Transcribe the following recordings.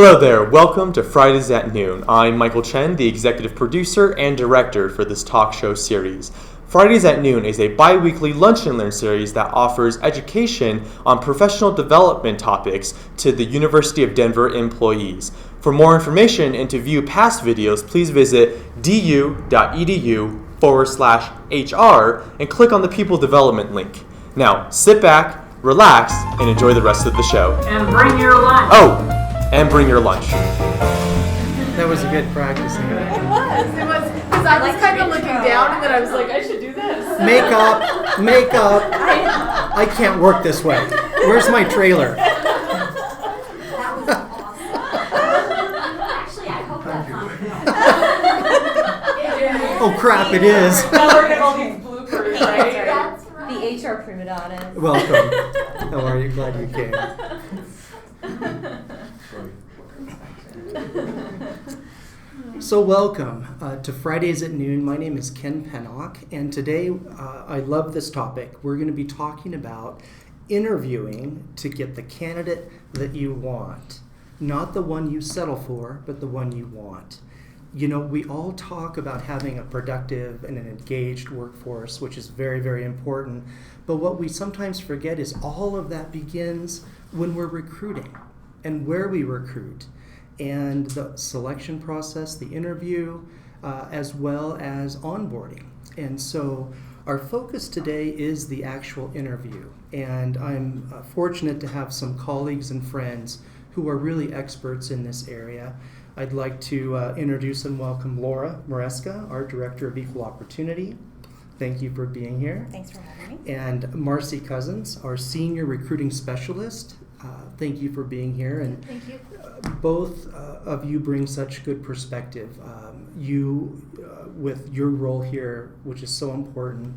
Hello there, welcome to Fridays at Noon. I'm Michael Chen, the executive producer and director for this talk show series. Fridays at Noon is a bi-weekly lunch and learn series that offers education on professional development topics to the University of Denver employees. For more information and to view past videos, please visit du.edu/HR and click on the People Development link. Now, sit back, relax, and enjoy the rest of the show. And bring your lunch. And bring your lunch. That was a good practice. It was, because I was kind of looking down and then I was like, I should do this. Makeup. I can't work this way. Where's my trailer? That was awesome. Actually, I hope that's not. Oh crap, it is. Now we're getting all these bloopers, right? That's right. The HR prima donnas. Welcome. How are you? Glad you came. So welcome to Fridays at Noon. My name is Ken Pinnock, and today I love this topic. We're going to be talking about interviewing to get the candidate that you want. Not the one you settle for, but the one you want. You know, we all talk about having a productive and an engaged workforce, which is very, very important. But what we sometimes forget is all of that begins when we're recruiting and where we recruit, and the selection process, the interview, as well as onboarding. And so our focus today is the actual interview. And I'm fortunate to have some colleagues and friends who are really experts in this area. I'd like to introduce and welcome Laura Maresca, our Director of Equal Opportunity. Thank you for being here. Thanks for having me. And Marcy Cozens, our Senior Recruiting Specialist. Thank you for being here. And Thank you. both of you bring such good perspective. You, with your role here, which is so important,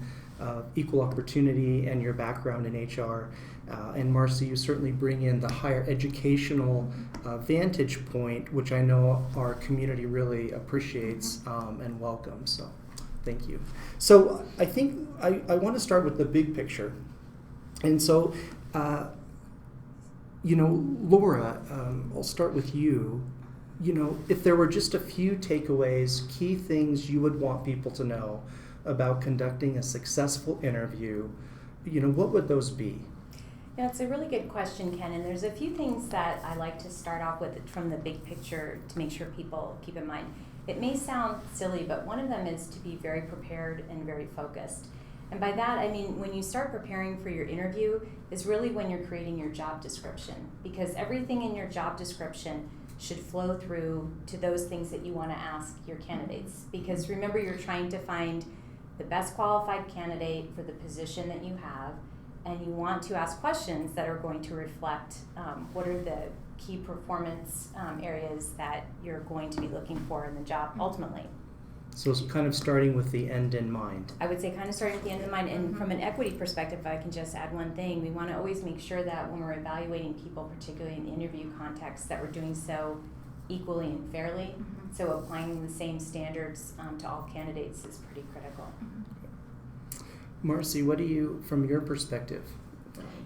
equal opportunity and your background in HR. And Marcy, you certainly bring in the higher educational vantage point, which I know our community really appreciates and welcomes. So thank you. So I think I want to start with the big picture. And so, Laura, I'll start with you. You know, if there were just a few takeaways, key things you would want people to know about conducting a successful interview, what would those be? Yeah, it's a really good question, Ken, and there's a few things that I like to start off with from the big picture to make sure people keep in mind. It may sound silly, but one of them is to be very prepared and very focused. And by that, I mean, when you start preparing for your interview is really when you're creating your job description, because everything in your job description should flow through to those things that you want to ask your candidates. Because remember, you're trying to find the best qualified candidate for the position that you have, and you want to ask questions that are going to reflect what are the key performance areas that you're going to be looking for in the job ultimately. So it's kind of starting with the end in mind. I would say kind of starting with the end in mind. And from an equity perspective, if I can just add one thing, we want to always make sure that when we're evaluating people, particularly in the interview context, that we're doing so equally and fairly. Mm-hmm. So applying the same standards to all candidates is pretty critical. Marcy, what do you, from your perspective?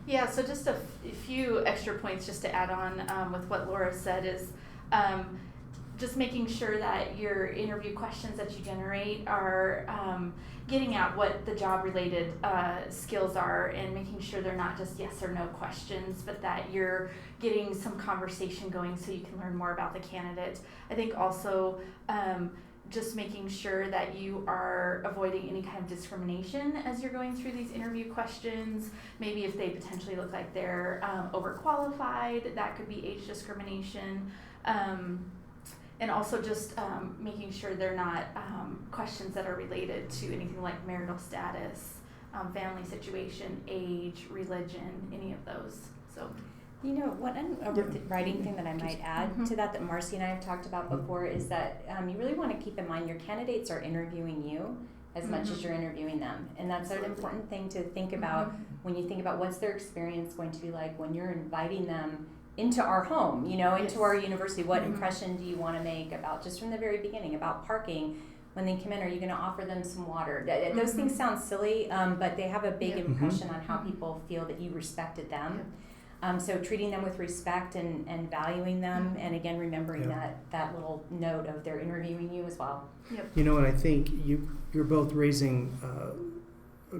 Yeah, so just a few extra points just to add on with what Laura said is just making sure that your interview questions that you generate are getting at what the job-related skills are, and making sure they're not just yes or no questions, but that you're getting some conversation going so you can learn more about the candidate. I think also just making sure that you are avoiding any kind of discrimination as you're going through these interview questions. Maybe if they potentially look like they're overqualified, that could be age discrimination. And also just making sure they're not questions that are related to anything like marital status, family situation, age, religion, any of those. So, One overriding thing that I might add to that Marcy and I have talked about before is that you really want to keep in mind your candidates are interviewing you as much as you're interviewing them. And that's an important thing to think about when you think about what's their experience going to be like when you're inviting them into our home, into our university. What impression do you want to make about, just from the very beginning, about parking? When they come in, are you going to offer them some water? Those things sound silly, but they have a big impression on how people feel that you respected them. So treating them with respect and valuing them, and again, remembering that little note of they're interviewing you as well. Yep. You know, and I think you're both raising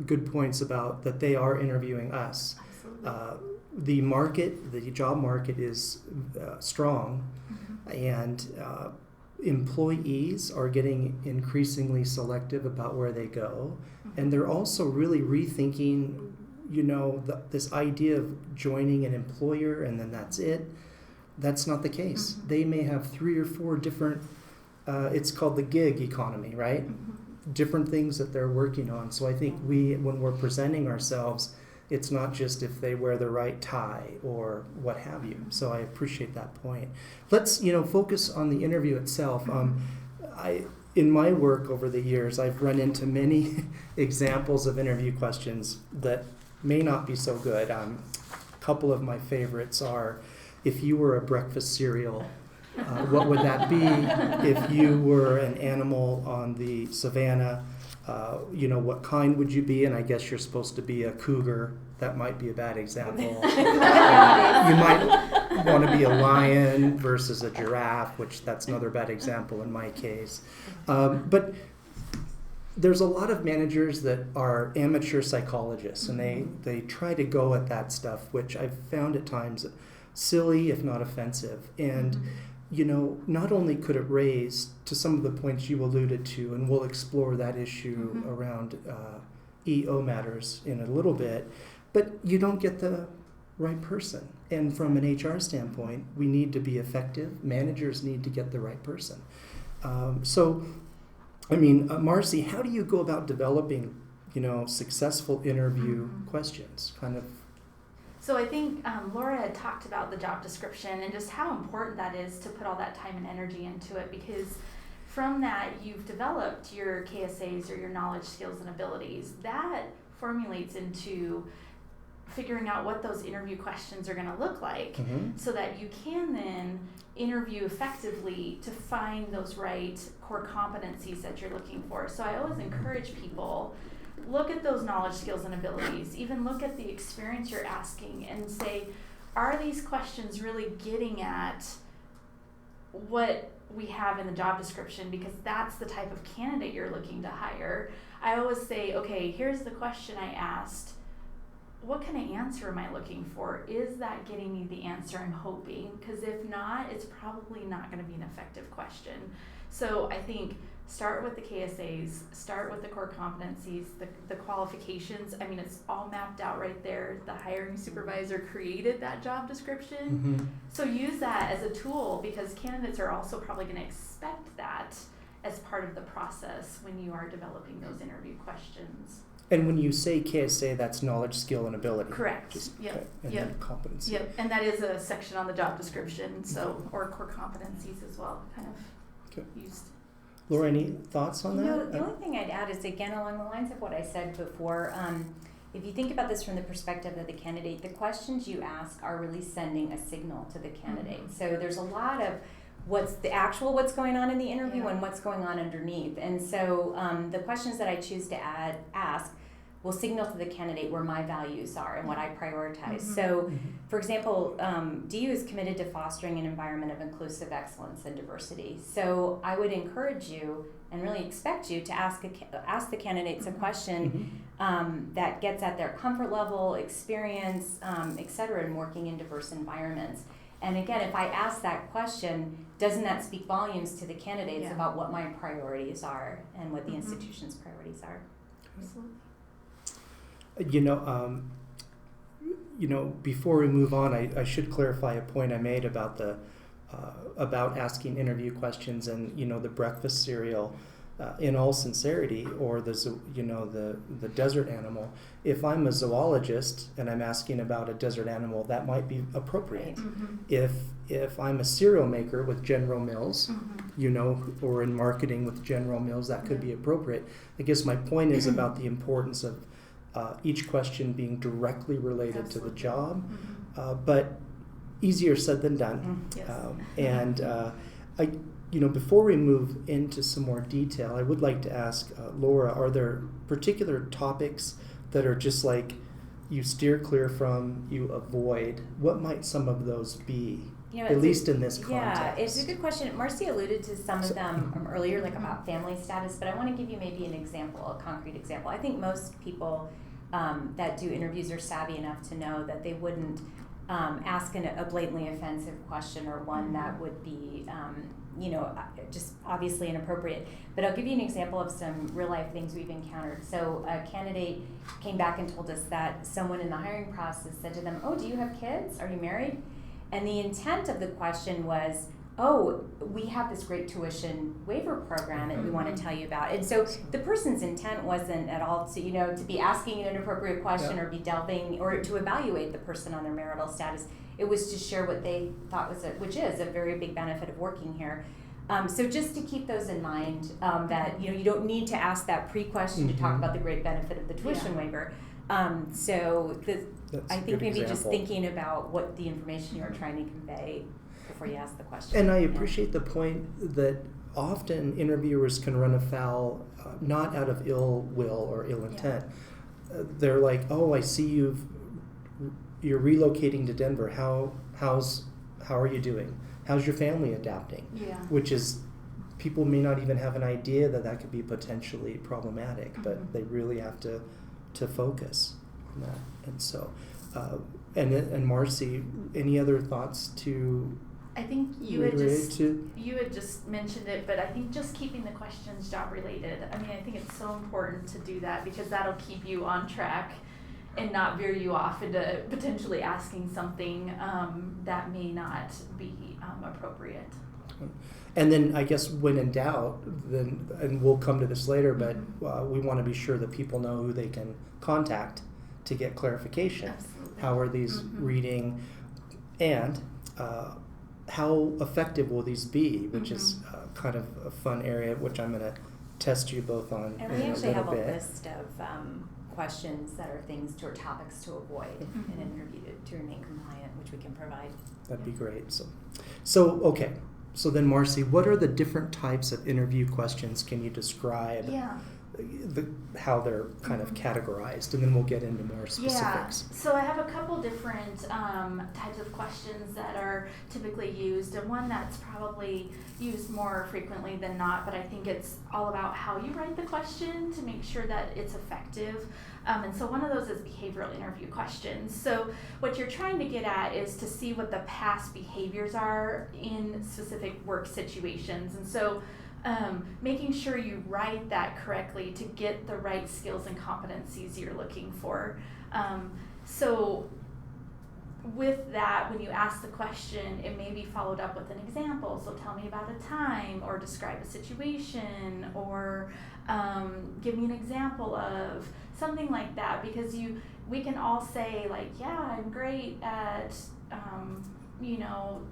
good points about that they are interviewing us. Absolutely. The job market is strong, and employees are getting increasingly selective about where they go, and they're also really rethinking, this idea of joining an employer and then that's it. That's not the case. They may have 3 or 4 different, it's called the gig economy, right? Different things that they're working on. So I think when we're presenting ourselves, it's not just if they wear the right tie or what have you. So I appreciate that point. Let's, focus on the interview itself. In my work over the years, I've run into many examples of interview questions that may not be so good. A couple of my favorites are, if you were a breakfast cereal, what would that be? If you were an animal on the savannah, what kind would you be? And I guess you're supposed to be a cougar. That might be a bad example. You might want to be a lion versus a giraffe, which that's another bad example in my case. But there's a lot of managers that are amateur psychologists, and they try to go at that stuff, which I've found at times silly, if not offensive. And not only could it raise to some of the points you alluded to, and we'll explore that issue around EO matters in a little bit, but you don't get the right person. And from an HR standpoint, we need to be effective. Managers need to get the right person. Marcy, how do you go about developing, successful interview questions? So I think Laura had talked about the job description and just how important that is to put all that time and energy into it, because from that you've developed your KSAs or your knowledge, skills, and abilities. That formulates into figuring out what those interview questions are going to look like, so that you can then interview effectively to find those right core competencies that you're looking for. So I always encourage people, look at those knowledge, skills, and abilities. Even look at the experience you're asking and say, are these questions really getting at what we have in the job description? Because that's the type of candidate you're looking to hire. I always say, okay, here's the question I asked. What kind of answer am I looking for? Is that getting me the answer I'm hoping? Because if not, it's probably not going to be an effective question. So I think start with the KSAs, start with the core competencies, the qualifications. I mean, it's all mapped out right there. The hiring supervisor created that job description. So use that as a tool, because candidates are also probably going to expect that as part of the process when you are developing those interview questions. And when you say KSA, that's knowledge, skill, and ability. Correct. Then competency. Yep. And that is a section on the job description, or core competencies as well, kind of used. Laura, any thoughts on that? The only thing I'd add is, again, along the lines of what I said before, if you think about this from the perspective of the candidate, the questions you ask are really sending a signal to the candidate. So there's a lot of what's going on in the interview and what's going on underneath. And so the questions that I choose to ask will signal to the candidate where my values are and what I prioritize. So, for example, DU is committed to fostering an environment of inclusive excellence and diversity. So I would encourage you and really expect you to ask the candidates a question that gets at their comfort level, experience, et cetera, in working in diverse environments. And again, if I ask that question, doesn't that speak volumes to the candidates about what my priorities are and what the institution's priorities are? Absolutely. Before we move on, I should clarify a point I made about about asking interview questions and the breakfast cereal. In all sincerity, or the desert animal. If I'm a zoologist and I'm asking about a desert animal, that might be appropriate. If I'm a cereal maker with General Mills, or in marketing with General Mills, that could be appropriate. I guess my point is about the importance of each question being directly related to the job, but easier said than done. Before we move into some more detail, I would like to ask Laura, are there particular topics that are just like you steer clear from, you avoid, what might some of those be? You know, At least in this Yeah, context. it's a good question. Marcy alluded to some of them earlier, like about family status, but I want to give you maybe an example, a concrete example. I think most people that do interviews are savvy enough to know that they wouldn't ask a blatantly offensive question or one that would be, just obviously inappropriate. But I'll give you an example of some real life things we've encountered. So a candidate came back and told us that someone in the hiring process said to them, "Oh, do you have kids? Are you married?" And the intent of the question was, "Oh, we have this great tuition waiver program that we want to tell you about." And so the person's intent wasn't at all to be asking an inappropriate question or be delving or to evaluate the person on their marital status. It was to share what they thought was which is a very big benefit of working here. So just to keep those in mind, that you don't need to ask that pre-question to talk about the great benefit of the tuition waiver. That's I a think good maybe just example. thinking about what the information you are trying to convey before you ask the question. And I appreciate the point that often interviewers can run afoul, not out of ill will or ill intent. They're like, "Oh, I see you're relocating to Denver. How are you doing? How's your family adapting?" Yeah. Which is, people may not even have an idea that could be potentially problematic, but they really have to focus on that. And so, and Marcy, any other thoughts to? I think you had reiterate just mentioned it, but I think just keeping the questions job related. I mean, I think it's so important to do that because that'll keep you on track and not veer you off into potentially asking something that may not be appropriate. And then I guess when in doubt, and we'll come to this later, but we want to be sure that people know who they can contact to get clarification. Absolutely. How are these reading, and how effective will these be, which is kind of a fun area, which I'm going to test you both on And in we a actually little have a bit. list of questions that are things or topics to avoid in an interview to remain compliant, which we can provide. That'd be great. So okay. So then, Marcy, what are the different types of interview questions? Can you describe how they're kind of categorized? And then we'll get into more specifics. Yeah, so I have a couple different types of questions that are typically used, and one that's probably used more frequently than not, but I think it's all about how you write the question to make sure that it's effective. And so one of those is behavioral interview questions. So what you're trying to get at is to see what the past behaviors are in specific work situations. And so making sure you write that correctly to get the right skills and competencies you're looking for. So with that, when you ask the question, it may be followed up with an example. So tell me about a time, or describe a situation, or give me an example of something like that, because we can all say like, yeah, I'm great at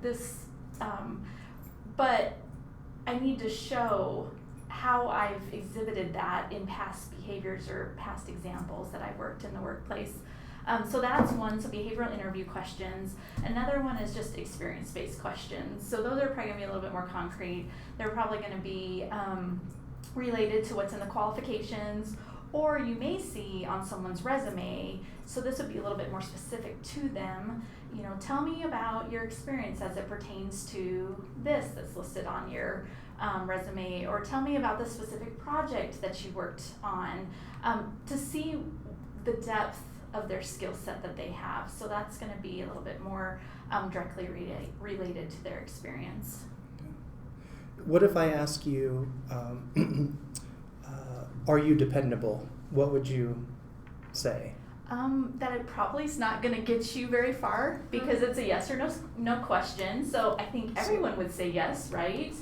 this, but I need to show how I've exhibited that in past behaviors or past examples that I've worked in the workplace. So that's one, so behavioral interview questions. Another one is just experience-based questions. So those are probably gonna be a little bit more concrete. They're probably gonna be related to what's in the qualifications, or you may see on someone's resume, so this would be a little bit more specific to them. Tell me about your experience as it pertains to this that's listed on your resume, or tell me about the specific project that you worked on, to see the depth of their skill set that they have. So that's going to be a little bit more directly related to their experience. What if I ask you, are you dependable? What would you say? That it probably is not going to get you very far, because it's a yes or no question. So I think everyone would say yes, right?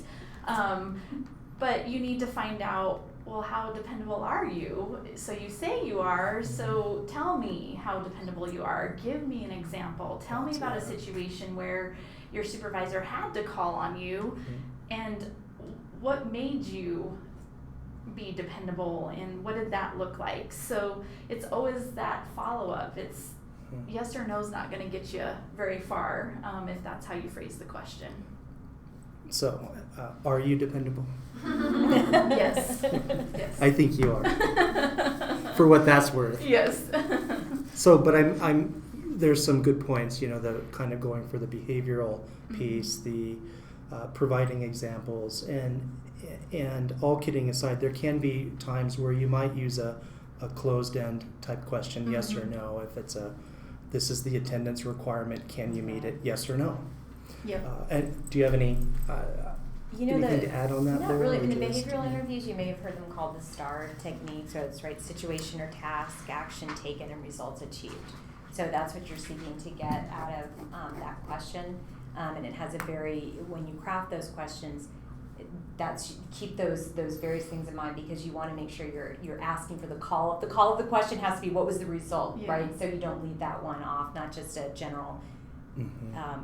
But you need to find out, well, how dependable are you? So you say you are, so tell me how dependable you are. Give me an example. Tell me about a situation where your supervisor had to call on you, and what made you be dependable, and what did that look like? So it's always that follow-up. It's yes or no is not going to get you very far if that's how you phrase the question. So, are you dependable? Yes. Yes. I think you are. For what that's worth. Yes. So, but there's some good points, the kind of going for the behavioral piece, the providing examples, and all kidding aside, there can be times where you might use a closed-end type question, yes or no, if it's this is the attendance requirement, can you meet it, yes or no? Yep. And do you have any anything to add on that? Not Laura, really. or In the just- behavioral interviews, you may have heard them called the STAR technique. So it's right, situation or task, action taken, and results achieved. So that's what you're seeking to get out of that question. And it has when you craft those questions, keep those various things in mind, because you want to make sure you're asking for the call. The call of the question has to be, what was the result, right? So you don't leave that one off, not just a general,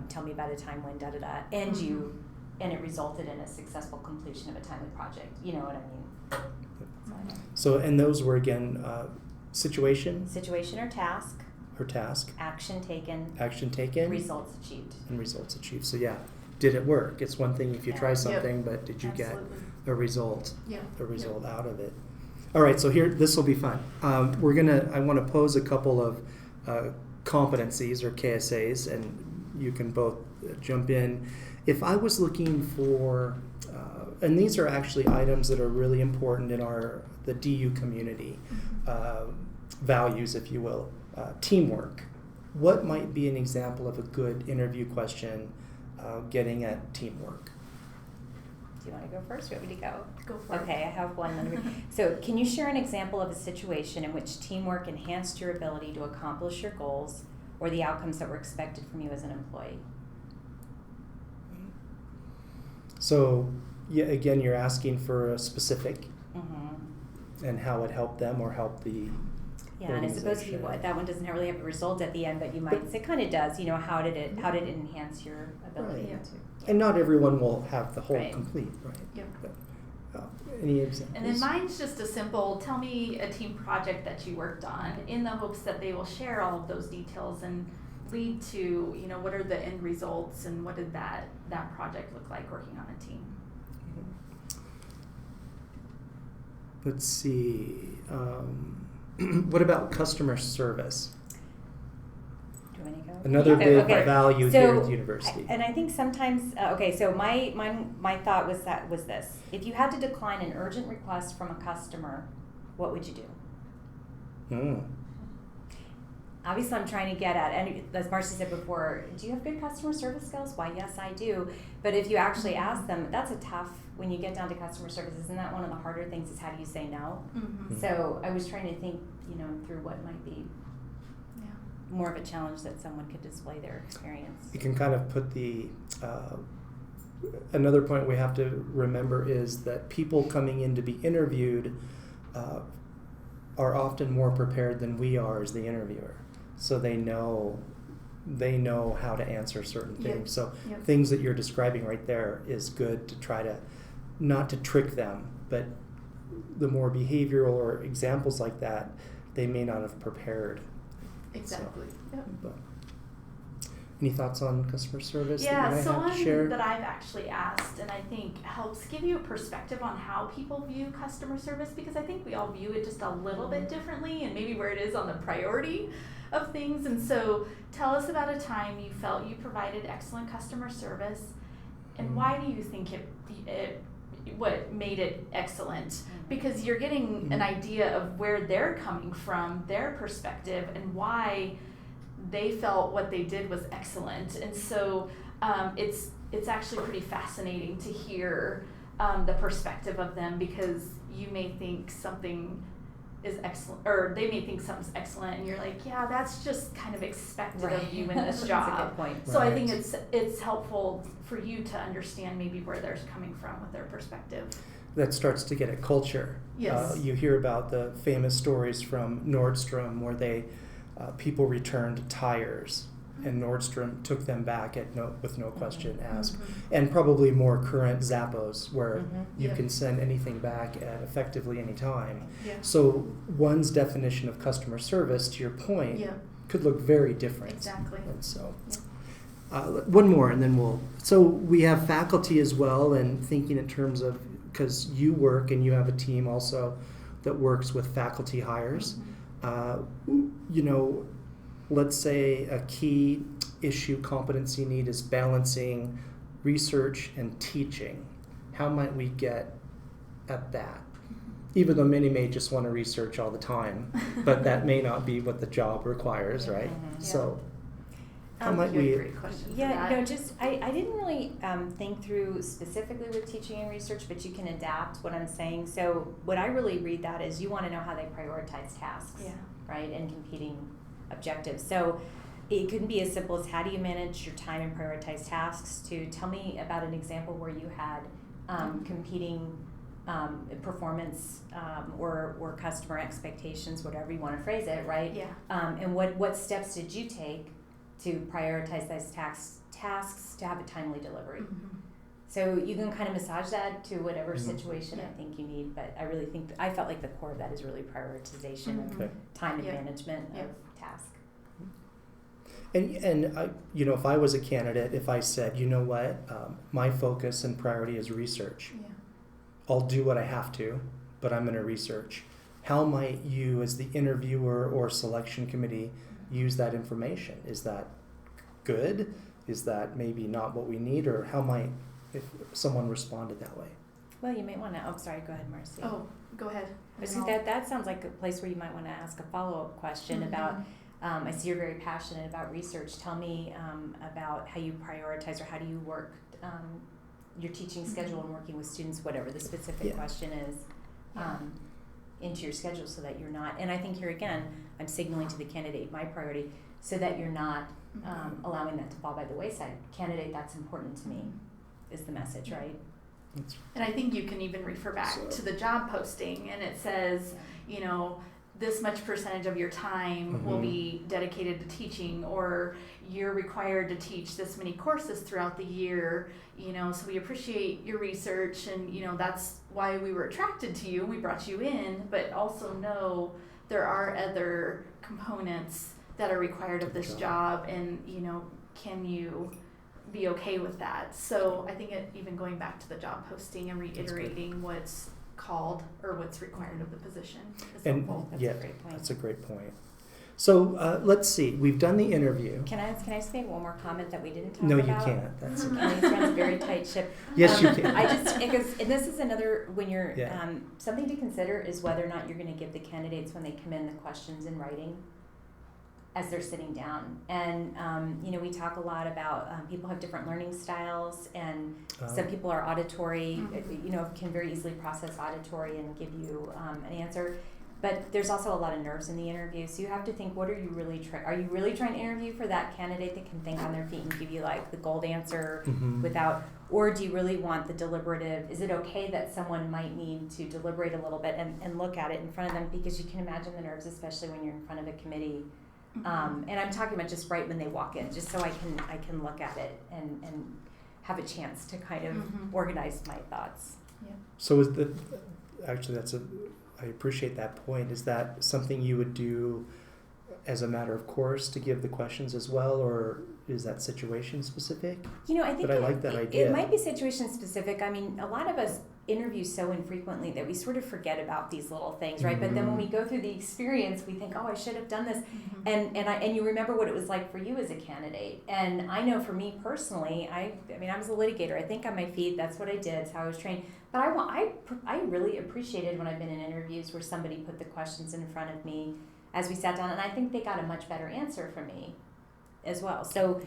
tell me about a time when da-da-da, and it resulted in a successful completion of a timely project. You know what I mean? So, and those were again, situation or task, action taken, results achieved. And results achieved. So yeah, did it work? It's one thing if you try something, but did you get a result? Out of it? All right, so here, this will be fun. I want to pose a couple of competencies or KSAs, and you can both jump in. If I was looking for, and these are actually items that are really important in the DU community, values, if you will, teamwork. What might be an example of a good interview question getting at teamwork? Do you want to go first or want me to go? Go for it. Okay, I have one. So can you share an example of a situation in which teamwork enhanced your ability to accomplish your goals or the outcomes that were expected from you as an employee? So, yeah, again, you're asking for a specific and how it helped them or helped the and it's supposed to be what that one doesn't really have a result at the end, but you might say it kind of does. How did it enhance your ability to? And not everyone will have the whole complete, right? Yep. But, any examples? And then mine's just a simple, tell me a team project that you worked on, in the hopes that they will share all of those details and lead to, what are the end results and what did that project look like working on a team. Let's see. What about customer service? Do you want me to go? Another big value here at the university. And I think sometimes, so my thought was this. If you had to decline an urgent request from a customer, what would you do? Obviously, I'm trying to get at, and as Marcy said before, do you have good customer service skills? Why, yes, I do. But if you actually ask them, that's a tough, when you get down to customer service, isn't that one of the harder things is how do you say no? So I was trying to think, through what might be more of a challenge that someone could display their experience. You can kind of put another point we have to remember is that people coming in to be interviewed are often more prepared than we are as the interviewer. So they know how to answer certain things. So things that you're describing right there is good to try to, not to trick them, but the more behavioral or examples like that, they may not have prepared. Exactly. So, but any thoughts on customer service? Yeah, that you so might have one to share? that I've actually asked and I think helps give you a perspective on how people view customer service, because I think we all view it just a little bit differently and maybe where it is on the priority of things. And so tell us about a time you felt you provided excellent customer service, and why do you think what made it excellent? Because you're getting an idea of where they're coming from, their perspective, and why they felt what they did was excellent. And so it's actually pretty fascinating to hear the perspective of them, because you may think something is excellent, or they may think something's excellent, and you're like, yeah, that's just kind of expected of you in this job. That's a good point. So I think it's helpful for you to understand maybe where they're coming from with their perspective. That starts to get at culture. Yes. You hear about the famous stories from Nordstrom where people returned tires, and Nordstrom took them back with no question asked. And probably more current Zappos where you can send anything back at effectively any time. Yeah. So one's definition of customer service, to your point, could look very different. Exactly. And so one more and then so we have faculty as well, and thinking in terms of, because you work and you have a team also that works with faculty hires. let's say a key issue competency need is balancing research and teaching. How might we get at that? Even though many may just want to research all the time, but that may not be what the job requires, right? So how might we... Great question for Yeah, that. no, just, I didn't really think through specifically with teaching and research, but you can adapt what I'm saying. So what I really read that is you want to know how they prioritize tasks, Yeah. right, and competing objectives. So it could be as simple as how do you manage your time and prioritize tasks, to tell me about an example where you had competing performance or customer expectations, whatever you want to phrase it, right? Yeah. And what steps did you take to prioritize those tasks to have a timely delivery? Mm-hmm. So you can kind of massage that to whatever situation Yeah. I think you need, but I really think, I felt like the core of that is really prioritization Mhm. of time and Yeah. management Yeah. of task. And I, if I was a candidate, if I said, you know what, my focus and priority is research. Yeah. I'll do what I have to, but I'm going to research. How might you, as the interviewer or selection committee, use that information? Is that good? Is that maybe not what we need? Or how might, if someone responded that way? Well, you may want to, sorry, go ahead, Marcy. Oh, go ahead. I think that sounds like a place where you might want to ask a follow-up question about, I see you're very passionate about research. Tell me about how you prioritize, or how do you work your teaching schedule and working with students, whatever the specific question is, into your schedule, so that you're not, and I think here again, I'm signaling to the candidate my priority, so that you're not allowing that to fall by the wayside. Candidate, that's important to me, is the message, right? And I think you can even refer back to the job posting, and it says, this much percentage of your time will be dedicated to teaching, or you're required to teach this many courses throughout the year, so we appreciate your research, and that's why we were attracted to you and we brought you in, but also know there are other components that are required of this job, and can you be okay with that? So I think even going back to the job posting and reiterating what's called or what's required of the position is helpful. That's a great point. That's a great point. So let's see. We've done the interview. Can I just make one more comment that we didn't talk No, about? you can't. That's okay. Kelly runs a very tight ship. Yes, you can. And this is another, when you're, Yeah. something to consider is whether or not you're going to give the candidates, when they come in, the questions in writing as they're sitting down. And, we talk a lot about people have different learning styles, and some people are auditory, can very easily process auditory and give you an answer. But there's also a lot of nerves in the interview, so you have to think, what are you really trying? Are you really trying to interview for that candidate that can think on their feet and give you like the gold answer without, or do you really want the deliberative? Is it okay that someone might need to deliberate a little bit and look at it in front of them, because you can imagine the nerves, especially when you're in front of a committee. And I'm talking about just right when they walk in, just so I can look at it and have a chance to kind of organize my thoughts. Yeah. So actually I appreciate that point. Is that something you would do as a matter of course to give the questions as well, or is that situation specific? I think I like that idea. It might be situation specific. I mean, a lot of us interview so infrequently that we sort of forget about these little things, right? But then when we go through the experience, we think, oh, I should have done this. And you remember what it was like for you as a candidate. And I know for me personally, I was a litigator. I think on my feet, that's what I did. It's how I was trained. But I really appreciated when I've been in interviews where somebody put the questions in front of me as we sat down, and I think they got a much better answer from me as well. So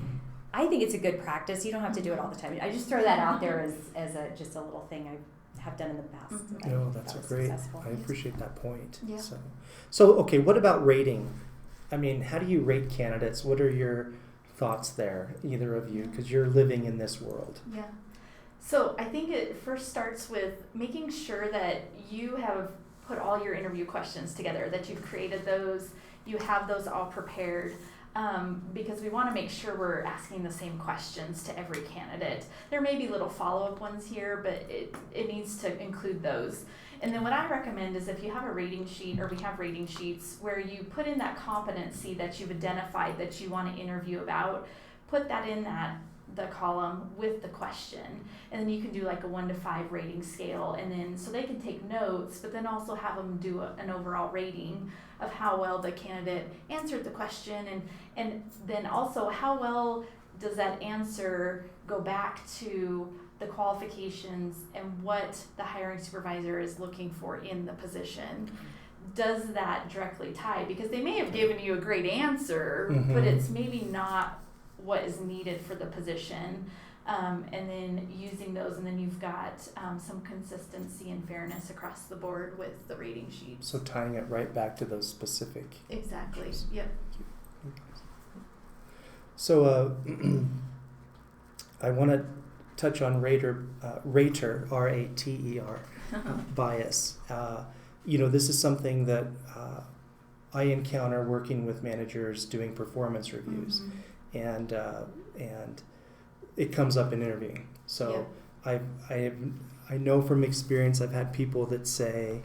I think it's a good practice. You don't have to do it all the time. I just throw that out there as just a little thing I have done in the past. That No, I that's a thought was great. successful. I appreciate that point. Yeah. So okay. What about rating? I mean, how do you rate candidates? What are your thoughts there, either of you? Because you're living in this world. Yeah. So I think it first starts with making sure that you have put all your interview questions together, that you've created those, you have those all prepared, because we want to make sure we're asking the same questions to every candidate. There may be little follow-up ones here, but it needs to include those. And then what I recommend is if you have a rating sheet, or we have rating sheets, where you put in that competency that you've identified that you want to interview about, put that in the column with the question, and then you can do like a 1 to 5 rating scale, and then so they can take notes, but then also have them do an overall rating of how well the candidate answered the question, and then also how well does that answer go back to the qualifications and what the hiring supervisor is looking for in the position. Does that directly tie? Because they may have given you a great answer, but it's maybe not what is needed for the position. And then using those, and then you've got some consistency and fairness across the board with the rating sheets. So tying it right back to those specific. Exactly. Yep. So I want to touch on rater, R-A-T-E-R, bias. This is something that I encounter working with managers doing performance reviews, and it comes up in interviewing. So I know from experience, I've had people that say,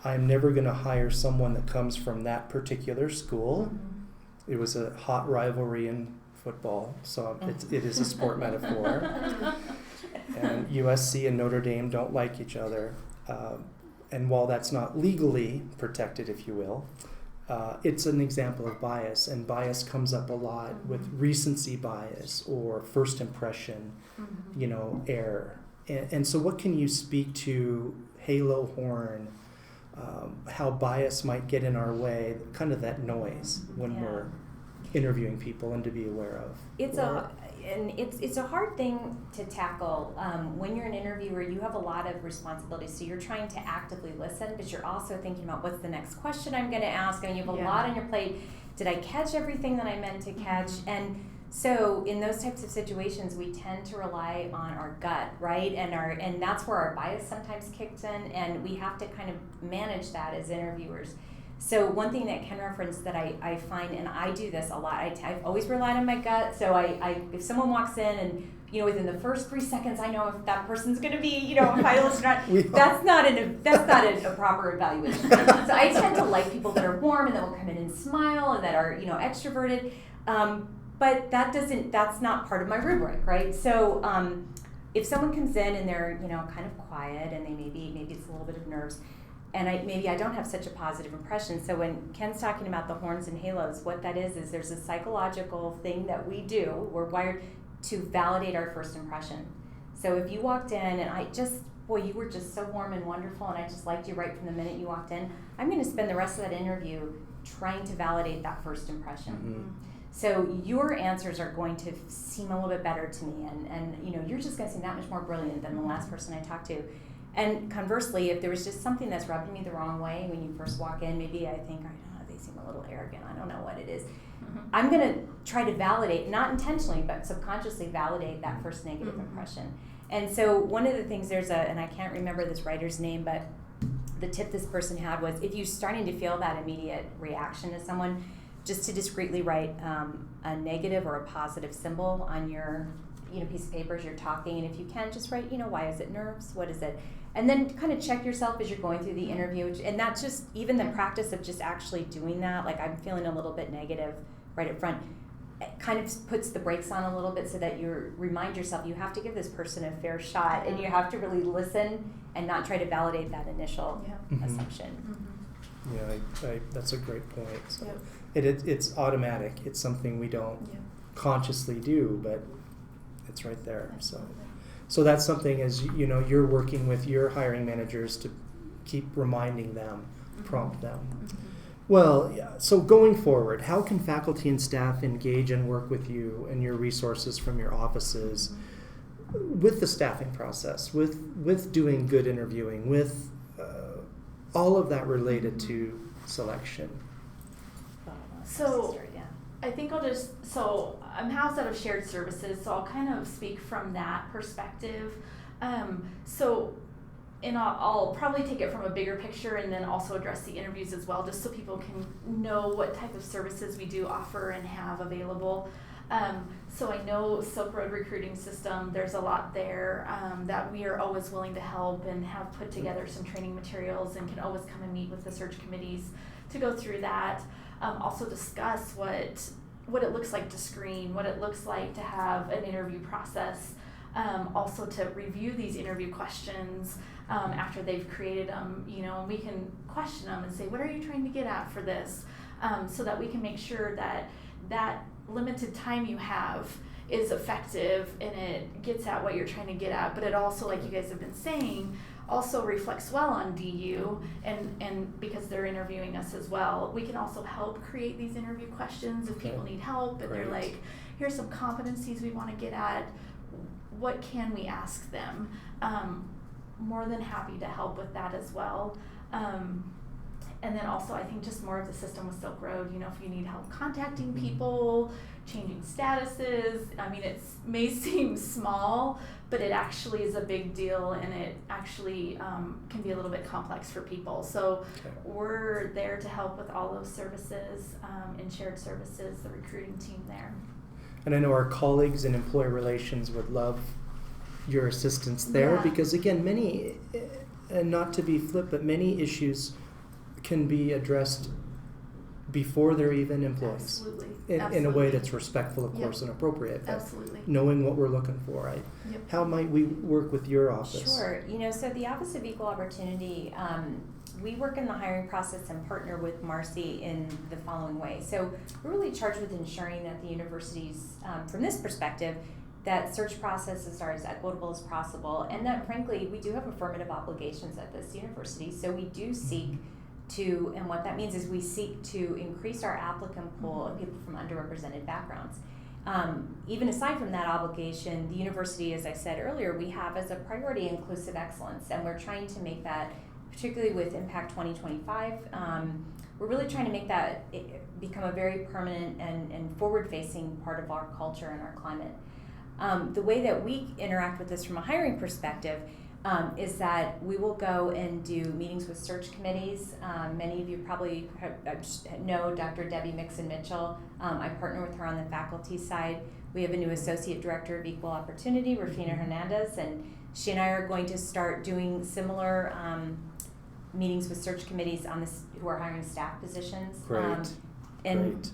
I'm never going to hire someone that comes from that particular school. It was a hot rivalry in football, so it is a sport metaphor. And USC and Notre Dame don't like each other. And while that's not legally protected, if you will, it's an example of bias. And bias comes up a lot with recency bias or first impression, error. And so what can you speak to halo horn, how bias might get in our way, kind of that noise when we're interviewing people and to be aware of? It's a hard thing to tackle. When you're an interviewer, you have a lot of responsibilities. So you're trying to actively listen, but you're also thinking about what's the next question I'm going to ask. And you have a lot on your plate. Did I catch everything that I meant to catch? And so in those types of situations, we tend to rely on our gut, right? And that's where our bias sometimes kicks in, and we have to kind of manage that as interviewers. So one thing that Ken referenced that I find, and I do this a lot, I've always relied on my gut. So if someone walks in and within the first 3 seconds, I know if that person's going to be, a finalist or not. That's not a proper evaluation. So I tend to like people that are warm and that will come in and smile and that are, extroverted. But that's not part of my rubric, right? So if someone comes in and they're, kind of quiet and they maybe it's a little bit of nerves, and I don't have such a positive impression. So when Ken's talking about the horns and halos, what that is there's a psychological thing that we do. We're wired to validate our first impression. So if you walked in and you were just so warm and wonderful, and I just liked you right from the minute you walked in, I'm going to spend the rest of that interview trying to validate that first impression. So your answers are going to seem a little bit better to me, and you're just going to seem that much more brilliant than the last person I talked to. And conversely, if there was just something that's rubbing me the wrong way when you first walk in, maybe I think, I don't know, they seem a little arrogant, I don't know what it is. I'm going to try to validate, not intentionally, but subconsciously validate that first negative impression. And so one of the things, and I can't remember this writer's name, but the tip this person had was, if you're starting to feel that immediate reaction to someone, just to discreetly write a negative or a positive symbol on your piece of paper as you're talking, and if you can, just write, why is it nerves? What is it? And then kind of check yourself as you're going through the interview. And that's just, even the practice of just actually doing that, like I'm feeling a little bit negative right up front, it kind of puts the brakes on a little bit so that you remind yourself you have to give this person a fair shot, and you have to really listen and not try to validate that initial assumption. Yeah, that's a great point. So it's automatic. It's something we don't consciously do, but it's right there. So that's something, as you're working with your hiring managers to keep reminding them, prompt them. Well, so going forward, how can faculty and staff engage and work with you and your resources from your offices with the staffing process, with doing good interviewing, with all of that related to selection? So I think I'm housed out of shared services, so I'll kind of speak from that perspective. And I'll probably take it from a bigger picture and then also address the interviews as well, just so people can know what type of services we do offer and have available. So I know Silk Road Recruiting System, there's a lot there that we are always willing to help and have put together some training materials and can always come and meet with the search committees to go through that. Also discuss what what it looks like to screen, what it looks like to have an interview process, also to review these interview questions after they've created them, and we can question them and say, what are you trying to get at for this? So that we can make sure that that limited time you have is effective and it gets at what you're trying to get at, but it also, like you guys have been saying, also reflects well on DU, and because they're interviewing us as well, we can also help create these interview questions if people need help and they're like, here's some competencies we want to get at, what can we ask them? More than happy to help with that as well. And then also, I think just more of the system with Silk Road, if you need help contacting people, changing statuses, I mean, it may seem small, but it actually is a big deal, and it actually can be a little bit complex for people. So we're there to help with all those services and shared services, the recruiting team there. And I know our colleagues in employee relations would love your assistance there because, again, many, and not to be flip, but many issues can be addressed before they're even employees. Absolutely. In a way that's respectful, of course, and appropriate. Absolutely. Knowing what we're looking for, right? How might we work with your office? Sure. So the Office of Equal Opportunity, we work in the hiring process and partner with Marcy in the following way. So we're really charged with ensuring that the universities, from this perspective, that search processes are as equitable as possible, and that, frankly, we do have affirmative obligations at this university. So we do seek to, and what that means is we seek to increase our applicant pool of people from underrepresented backgrounds. Even aside from that obligation, the university, as I said earlier, we have as a priority inclusive excellence, and we're trying to make that, particularly with Impact 2025, we're really trying to make that become a very permanent and forward-facing part of our culture and our climate. The way that we interact with this from a hiring perspective is that we will go and do meetings with search committees. Many of you probably know Dr. Debbie Mixon-Mitchell. I partner with her on the faculty side. We have a new Associate Director of Equal Opportunity, Rufina Hernandez, and she and I are going to start doing similar meetings with search committees on this who are hiring staff positions. Great.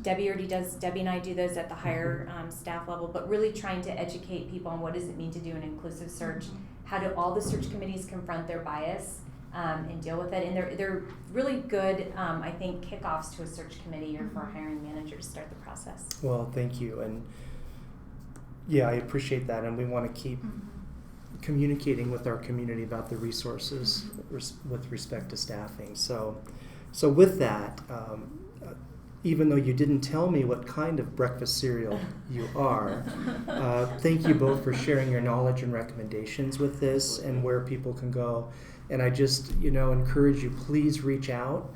Debbie and I do those at the higher staff level, but really trying to educate people on what does it mean to do an inclusive search, how do all the search committees confront their bias and deal with it, and they're really good, I think, kickoffs to a search committee or for a hiring manager to start the process. Well, thank you, and I appreciate that, and we want to keep communicating with our community about the resources with respect to staffing. So with that, even though you didn't tell me what kind of breakfast cereal you are, thank you both for sharing your knowledge and recommendations with this and where people can go. And I just, encourage you, please reach out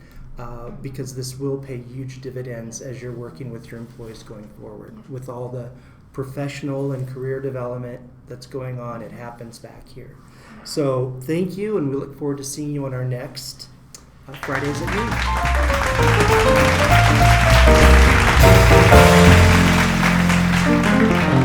because this will pay huge dividends as you're working with your employees going forward. With all the professional and career development that's going on, it happens back here. So thank you, and we look forward to seeing you on our next Fridays at noon.